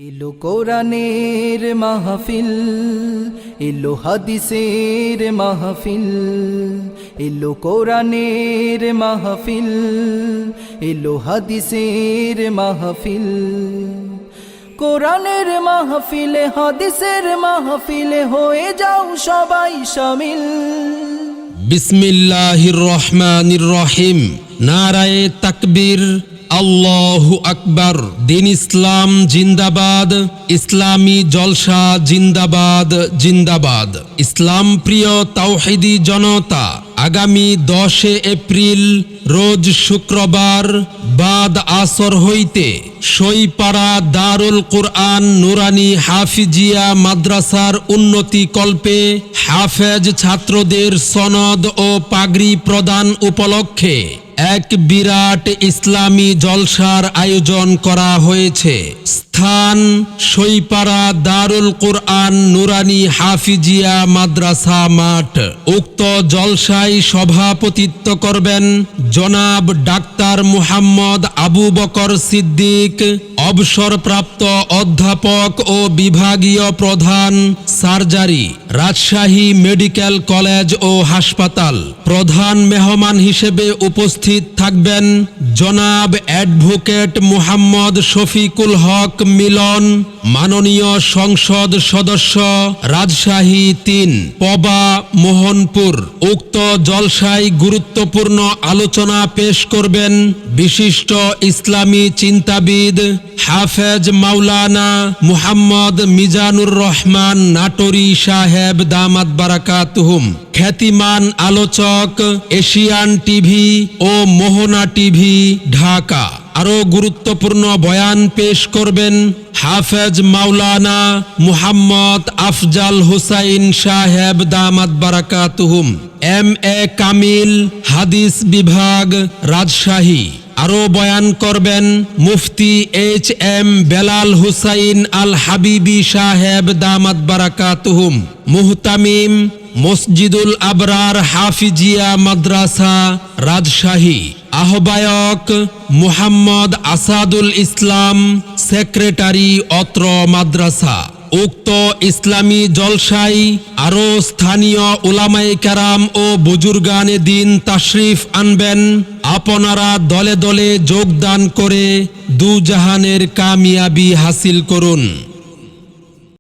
এলো কোরআনের মাহফিল, এলো হাদিসের মাহফিল, এলো কোরআনের মাহফিল, এলো হাদিসের মাহফিল। কোরআনের মাহফিলে হাদিসের মাহফিলে হয়ে যাও সবাই শামিল। বিসমিল্লাহির রহমানির রহিম। নারায়ে তাকবীর, আল্লাহু আকবার। দিন ইসলাম জিন্দাবাদ, ইসলামী জলসা জিন্দাবাদ জিন্দাবাদ। ইসলাম প্রিয় তাওহীদি জনতা, আগামী 10 এপ্রিল রোজ শুক্রবার বাদ আসর হইতে সইপাড়া দারুল কুরআন নুরানি হাফিজিয়া মাদ্রাসার উন্নতি কল্পে হাফেজ ছাত্রদের সনদ ও পাগড়ি প্রদান উপলক্ষে এক বিরাট ইসলামী জলসার আয়োজন করা হয়েছে। স্থান সইপাড়া দারুল কুরআন নুরানি হাফিজিয়া মাদ্রাসা মাঠ। উক্ত জলসায় সভাপতিত্ব করবেন জনাব ডাক্তার মুহাম্মদ আবু বকর সিদ্দিক, অবসরপ্রাপ্ত অধ্যাপক ও বিভাগীয় প্রধান সার্জারি, রাজশাহী মেডিকেল কলেজ ও হাসপাতাল। প্রধান মেহমান হিসেবে উপস্থিত থাকবেন জনাব অ্যাডভোকেট মুহাম্মদ শফিকুল হক মিলন, মাননীয় সংসদ সদস্য, রাজশাহী 3 পবা মোহনপুর। উক্ত জলসায় গুরুত্বপূর্ণ আলোচনা পেশ করবেন বিশিষ্ট ইসলামী চিন্তাবিদ হাফেজ মাওলানা মুহাম্মদ মিজানুর রহমান নাটোরি সাহেব দামাত বারাকাতুহুম। খ্যাতিমান আলোচক এশিয়ান টিভি ও মোহনা টিভি ঢাকা। আরো গুরুত্বপূর্ণ বয়ান পেশ করবেন হাফেজ মাওলানা মুহাম্মদ আফজাল হুসাইন সাহেব দামাত বারাকাতুহুম, MA কামিল, হাদিস বিভাগ, রাজশাহী। আরো বয়ান করবেন মুফতি HM বেলাল হুসাইন আল হাবিবি সাহেব দামাত বারাকাতুহুম, মুহতামিম মসজিদুল আবরার হাফিজিয়া মাদ্রাসা, রাজশাহী। আহ্বায়ক মুহাম্মদ আসাদুল ইসলাম, সেক্রেটারি অত্র মাদ্রাসা। উক্ত ইসলামী জলসায় আরো স্থানীয় উলামায়ে কেরাম ও বুজুর্গানে দিন তাশরিফ আনবেন। আপনারা দলে দলে যোগদান করে দুজাহানের কামিয়াবি হাসিল করুন।